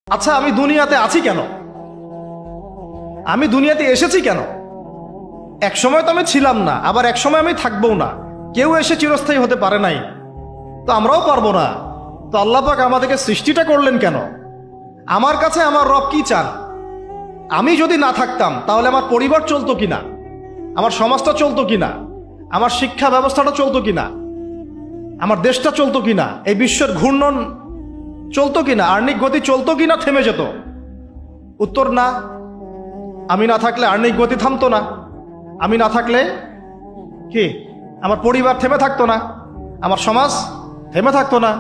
আচ্ছা, আমি দুনিয়াতে আছি কেন? আমি দুনিয়াতে এসেছি কেন? এক সময় তো আমি ছিলাম না, আবার এক সময় আমি থাকবো না। কেউ এসে চিরস্থায়ী হতে পারে নাই, তো আমরাও পারবো না। তো আল্লাহ পাক আমাদেরকে সৃষ্টিটা করলেন কেন? আমার কাছে আমার রব কি চান? আমি যদি না থাকতাম তাহলে আমার পরিবার চলতো কিনা, আমার সমাজটা চলতো কিনা, আমার শিক্ষা ব্যবস্থাটা চলতো কিনা, আমার দেশটা চলতো কিনা, এই বিশ্বের ঘূর্ণন চলতো কিনা, আর্নিক গতি চলতো কিনা, থেমে যেত? উত্তর না। আমি না থাকলে আর্নিক গতি থামতো না। আমি না থাকলে কি আমার পরিবার থেমে থাকতো না, আমার সমাজ থেমে থাকতো না,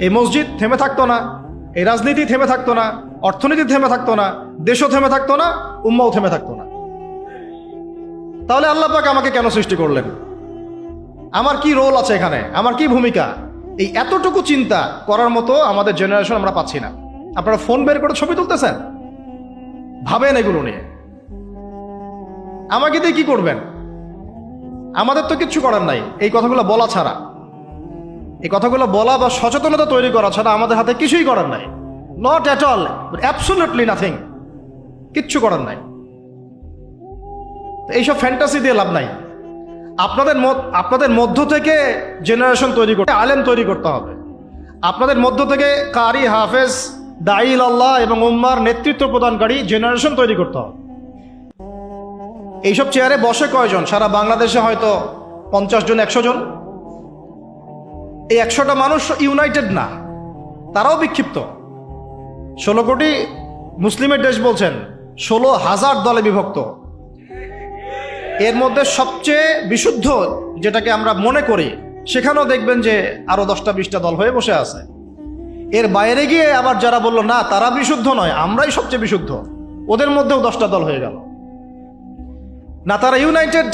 এই মসজিদ থেমে থাকতো না, এই রাজনীতি থেমে থাকতো না, অর্থনীতি থেমে থাকতো না, দেশও থেমে থাকতো না, উম্মাও থেমে থাকতো না। তাহলে আল্লাহ পাক আমাকে কেন সৃষ্টি করলেন? আমার কি রোল আছে এখানে? আমার কি ভূমিকা? এই এতটুকু চিন্তা করার মতো আমাদের জেনারেশন আমরা পাচ্ছি না। আপনারা ফোন বের করে ছবি তুলতেছেন, ভাবেন এগুলো নিয়ে। আমাকে দিয়ে কি করবেন? আমাদের তো কিচ্ছু করার নাই এই কথাগুলো বলা ছাড়া। এই কথাগুলো বলা বা সচেতনতা তৈরি করা ছাড়া আমাদের হাতে কিছুই করার নাই। Not at all, absolutely nothing. কিচ্ছু করার নাই। এইসব ফ্যান্টাসি দিয়ে লাভ নাই। আপনাদের মধ্য থেকে জেনারেশন তৈরি করতে, আলেম তৈরি করতে হবে। আপনাদের মধ্য থেকে কারি, হাফেজ, দাঈল আল্লাহ এবং উম্মার নেতৃত্ব প্রদানকারী জেনারেশন তৈরি করতে হবে। এইসব চেয়ারে বসে কয়জন? সারা বাংলাদেশে হয়তো 50 জন, 100 জন। এই 100টা মানুষ ইউনাইটেড না, তারাও বিক্ষিপ্ত। 16 কোটি মুসলিমের দেশ বলছেন, 16,000 দলে বিভক্ত। এর মধ্যে সবচেয়ে বিশুদ্ধ যেটাকে আমরা মনে করি, সেখানেও দেখবেন যে আরো 10টা 20টা দল হয়ে বসে আছে। এর বাইরে গিয়ে আবার যারা বলল না তারা বিশুদ্ধ নয়, আমরাই সবচেয়ে বিশুদ্ধ, ওদের মধ্যেও 10টা দল হয়ে গেল। না তারা ইউনাইটেড,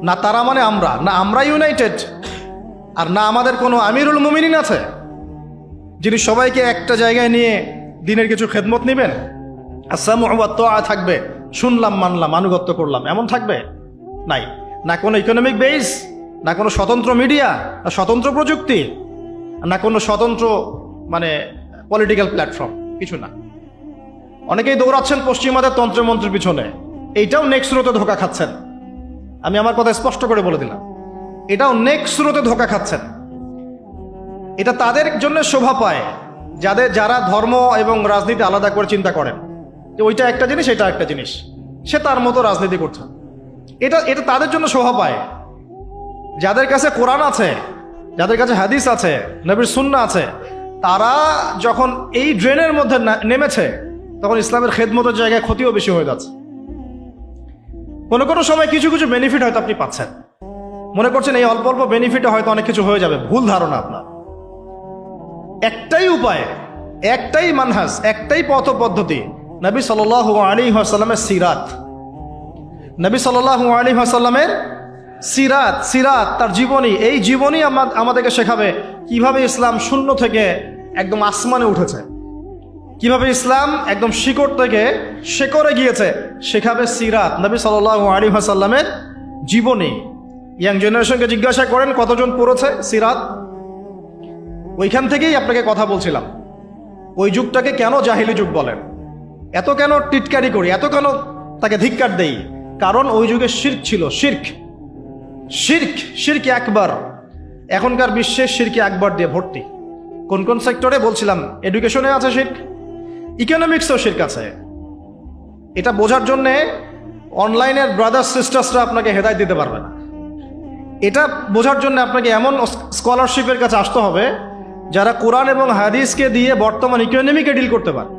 না তারা মানে আমরা, না আমরা ইউনাইটেড, আর না আমাদের কোনো আমিরুল মুমিনিন আছে যিনি সবাইকে একটা জায়গায় নিয়ে দিনের কিছু খেদমত নেবেন। আসসামু ওয়া তাআ থাকবে, শুনলাম মানলাম আনুগত্য করলাম, এমন থাকবে? নাই। না কোনো ইকোনমিক বেস, না কোনো স্বতন্ত্র মিডিয়া, না স্বতন্ত্র প্রযুক্তি, না কোনো স্বতন্ত্র মানে পলিটিক্যাল প্ল্যাটফর্ম, কিছু না। অনেকেই দৌড়াচ্ছেন পশ্চিমাদের তন্ত্রমন্ত্রের পিছনে, এইটাও নেক্সট স্রোতে ধোকা খাচ্ছেন। আমি আমার কথা স্পষ্ট করে বলে দিলাম, এটাও নেক্সট স্রোতে ধোকা খাচ্ছেন। এটা তাদের জন্য শোভা পায় যারা ধর্ম এবং রাজনীতি আলাদা করে চিন্তা করেন, যে ওইটা একটা জিনিস, এটা একটা জিনিস, সে তার মতো রাজনীতি করছে। এটা তাদের জন্য শোভা পায়। যাদের কাছে কোরআন আছে, যাদের কাছে হাদিস আছে, নবীর সুন্নাহ আছে, তারা যখন এই ড্রেনের মধ্যে নেমেছে, তখন ইসলামের খেদমতের জায়গায় ক্ষতিও বেশি হয়ে যাচ্ছে। কোনো সময় কিছু কিছু বেনিফিট হয়তো আপনি পাচ্ছেন, মনে করছেন এই অল্প অল্প বেনিফিটে হয়তো অনেক কিছু হয়ে যাবে। ভুল ধারণা আপনার। একটাই উপায়, একটাই মানহাজ, একটাই পথ পদ্ধতি, নবী সাল্লাল্লাহু আলাইহি ওয়াসাল্লামের সিরাত। নবী সাল্লাল্লাহু আলাইহি ওয়াসাল্লামের সিরাত, তার জীবনী। এই জীবনী আমাদেরকে শেখাবে কিভাবে ইসলাম শূন্য থেকে একদম আসমানে উঠেছে, কিভাবে ইসলাম একদম শিকড় থেকে শেকড়ে গিয়েছে, শেখাবে সিরাত, নবী সাল্লাল্লাহু আলাইহি ওয়াসাল্লামের জীবনী। ইয়াং জেনারেশনকে জিজ্ঞাসা করেন কতজন পড়েছে সিরাত। ওইখান থেকেই আপনাকে কথা বলছিলাম, ওই যুগটাকে কেন জাহিলি যুগ বলেন, এত কেন টিটকারি করি, এত কেন তাকে ধিক্কার দেই? কারণ ওই যুগে শিরক ছিল। শিরক আকবার। এখনকার বিশ্বে শিরকে আকবার দিয়ে ভর্তি। কোন কোন সেক্টরে বলছিলাম, এডুকেশনে আছে শিরক, ইকোনমিক্সেও শিরক আছে। এটা বোঝার জন্যে অনলাইনের ব্রাদার্স সিস্টার্সরা আপনাকে হেদায়েত দিতে পারবে না। এটা বোঝার জন্য আপনাকে এমন স্কলারশিপের কাছে আসতে হবে যারা কোরআন এবং হাদিসকে দিয়ে বর্তমান ইকোনমিকে ডিল করতে পারে।